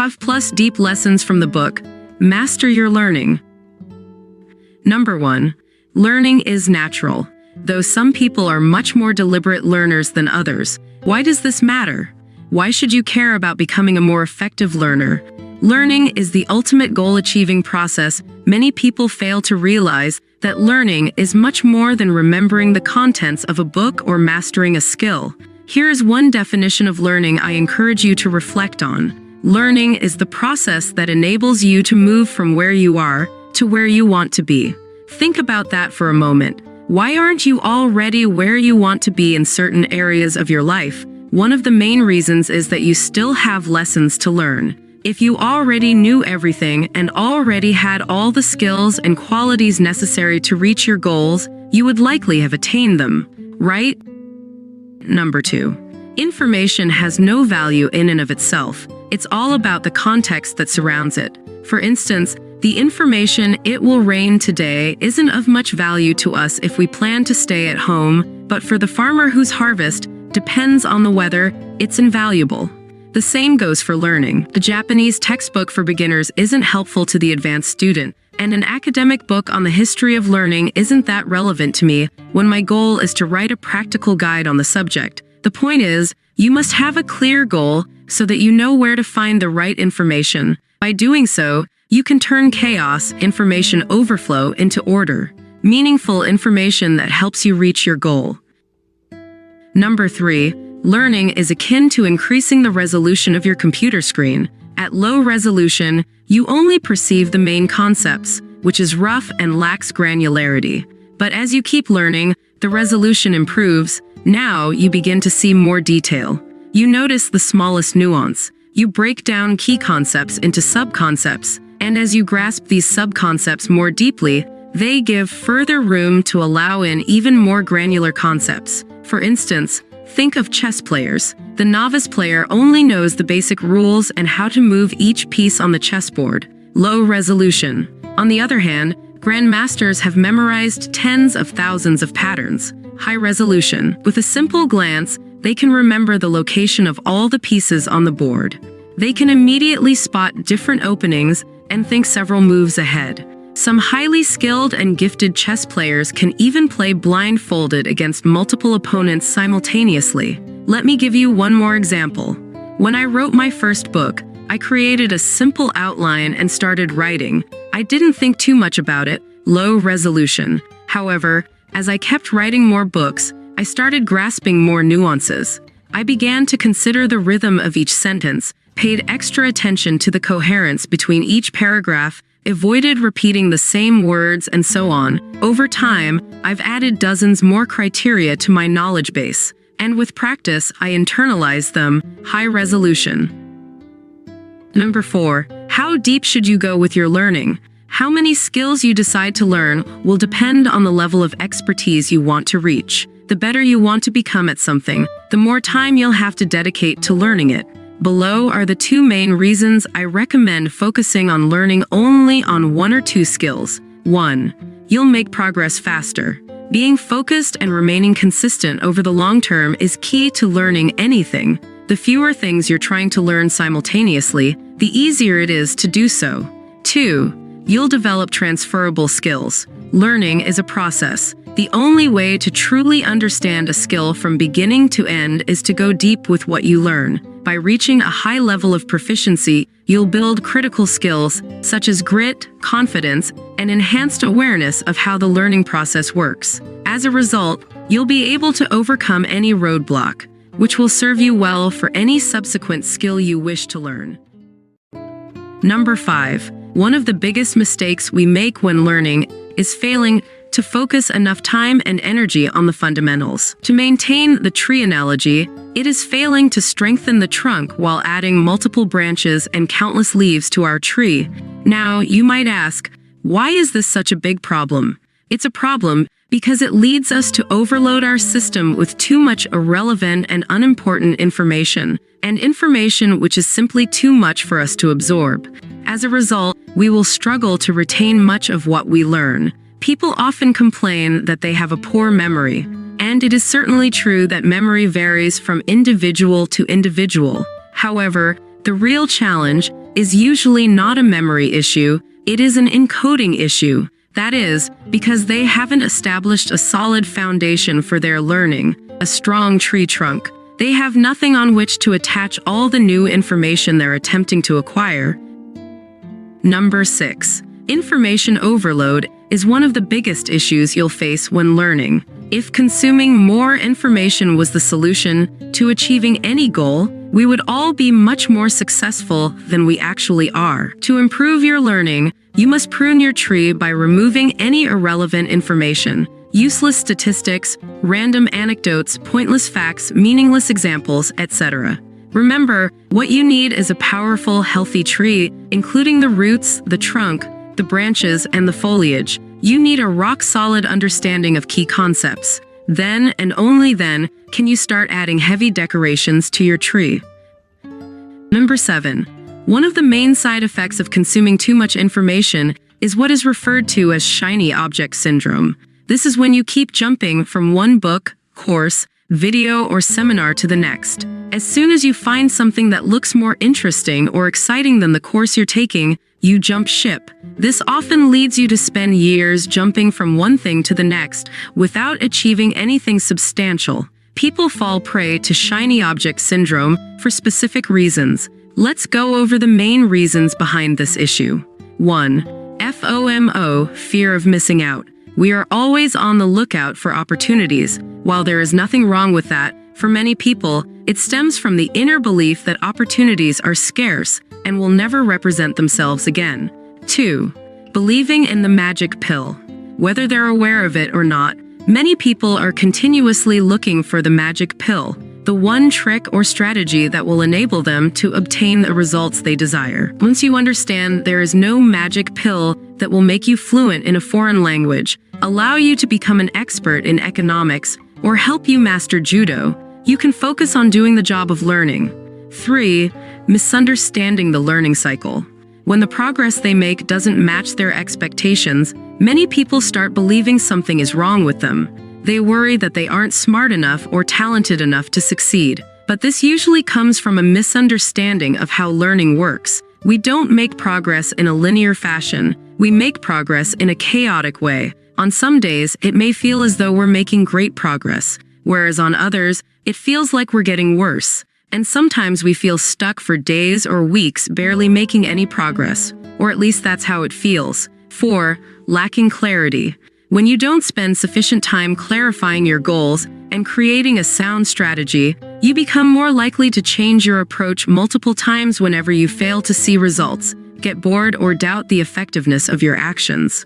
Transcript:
5+ deep lessons from the book. Master your learning. Number 1. Learning is natural. Though some people are much more deliberate learners than others. Why does this matter? Why should you care about becoming a more effective learner? Learning is the ultimate goal-achieving process. Many people fail to realize that learning is much more than remembering the contents of a book or mastering a skill. Here is one definition of learning I encourage you to reflect on. Learning is the process that enables you to move from where you are to where you want to be. Think about that for a moment. Why aren't you already where you want to be in certain areas of your life? One of the main reasons is that you still have lessons to learn. If you already knew everything and already had all the skills and qualities necessary to reach your goals, you would likely have attained them, right? Number 2. Information has no value in and of itself. It's all about the context that surrounds it. For instance, the information "it will rain today" isn't of much value to us if we plan to stay at home, but for the farmer whose harvest depends on the weather, it's invaluable. The same goes for learning. The Japanese textbook for beginners isn't helpful to the advanced student, and an academic book on the history of learning isn't that relevant to me when my goal is to write a practical guide on the subject. The point is, you must have a clear goal so that you know where to find the right information. By doing so, you can turn chaos, information overflow, into order, meaningful information that helps you reach your goal. Number 3. Learning is akin to increasing the resolution of your computer screen. At low resolution, you only perceive the main concepts, which is rough and lacks granularity. But as you keep learning, the resolution improves. Now you begin to see more detail. You notice the smallest nuance. You break down key concepts into sub-concepts, and as you grasp these sub-concepts more deeply, they give further room to allow in even more granular concepts. For instance, think of chess players. The novice player only knows the basic rules and how to move each piece on the chessboard. Low resolution. On the other hand, grandmasters have memorized tens of thousands of patterns. High resolution. With a simple glance, they can remember the location of all the pieces on the board. They can immediately spot different openings and think several moves ahead. Some highly skilled and gifted chess players can even play blindfolded against multiple opponents simultaneously. Let me give you one more example. When I wrote my first book, I created a simple outline and started writing. I didn't think too much about it. Low resolution. However, as I kept writing more books, I started grasping more nuances. I began to consider the rhythm of each sentence, paid extra attention to the coherence between each paragraph, avoided repeating the same words, and so on. Over time, I've added dozens more criteria to my knowledge base, and with practice, I internalized them. High resolution. Number 4. How deep should you go with your learning? How many skills you decide to learn will depend on the level of expertise you want to reach. The better you want to become at something, the more time you'll have to dedicate to learning it. Below are the 2 main reasons I recommend focusing on learning only on 1 or 2 skills. 1. You'll make progress faster. Being focused and remaining consistent over the long term is key to learning anything. The fewer things you're trying to learn simultaneously, the easier it is to do so. 2. You'll develop transferable skills. Learning is a process. The only way to truly understand a skill from beginning to end is to go deep with what you learn. By reaching a high level of proficiency, you'll build critical skills such as grit, confidence, and enhanced awareness of how the learning process works. As a result, you'll be able to overcome any roadblock, which will serve you well for any subsequent skill you wish to learn. Number 5. One of the biggest mistakes we make when learning is failing to focus enough time and energy on the fundamentals. To maintain the tree analogy, it is failing to strengthen the trunk while adding multiple branches and countless leaves to our tree. Now, you might ask, why is this such a big problem? It's a problem because it leads us to overload our system with too much irrelevant and unimportant information, and information which is simply too much for us to absorb. As a result, we will struggle to retain much of what we learn. People often complain that they have a poor memory, and it is certainly true that memory varies from individual to individual. However, the real challenge is usually not a memory issue, it is an encoding issue. That is, because they haven't established a solid foundation for their learning, a strong tree trunk. They have nothing on which to attach all the new information they're attempting to acquire. Number 6. Information overload is one of the biggest issues you'll face when learning. If consuming more information was the solution to achieving any goal, we would all be much more successful than we actually are. To improve your learning, you must prune your tree by removing any irrelevant information, useless statistics, random anecdotes, pointless facts, meaningless examples, etc. Remember, what you need is a powerful, healthy tree, including the roots, the trunk, the branches, and the foliage. You need a rock-solid understanding of key concepts. Then, and only then, can you start adding heavy decorations to your tree. Number 7. One of the main side effects of consuming too much information is what is referred to as shiny object syndrome. This is when you keep jumping from one book, course, video, or seminar to the next. As soon as you find something that looks more interesting or exciting than the course you're taking, you jump ship. This often leads you to spend years jumping from one thing to the next without achieving anything substantial. People fall prey to shiny object syndrome for specific reasons. Let's go over the main reasons behind this issue. 1. FOMO, fear of missing out. We are always on the lookout for opportunities. While there is nothing wrong with that, for many people, it stems from the inner belief that opportunities are scarce and will never represent themselves again. 2. Believing in the magic pill. Whether they're aware of it or not, many people are continuously looking for the magic pill, the one trick or strategy that will enable them to obtain the results they desire. Once you understand there is no magic pill that will make you fluent in a foreign language, allow you to become an expert in economics, or help you master judo, you can focus on doing the job of learning. 3. Misunderstanding the learning cycle. When the progress they make doesn't match their expectations, many people start believing something is wrong with them. They worry that they aren't smart enough or talented enough to succeed. But this usually comes from a misunderstanding of how learning works. We don't make progress in a linear fashion. We make progress in a chaotic way. On some days, it may feel as though we're making great progress, whereas on others, it feels like we're getting worse. And sometimes we feel stuck for days or weeks barely making any progress, or at least that's how it feels. 4. Lacking clarity. When you don't spend sufficient time clarifying your goals and creating a sound strategy, you become more likely to change your approach multiple times whenever you fail to see results, get bored, or doubt the effectiveness of your actions.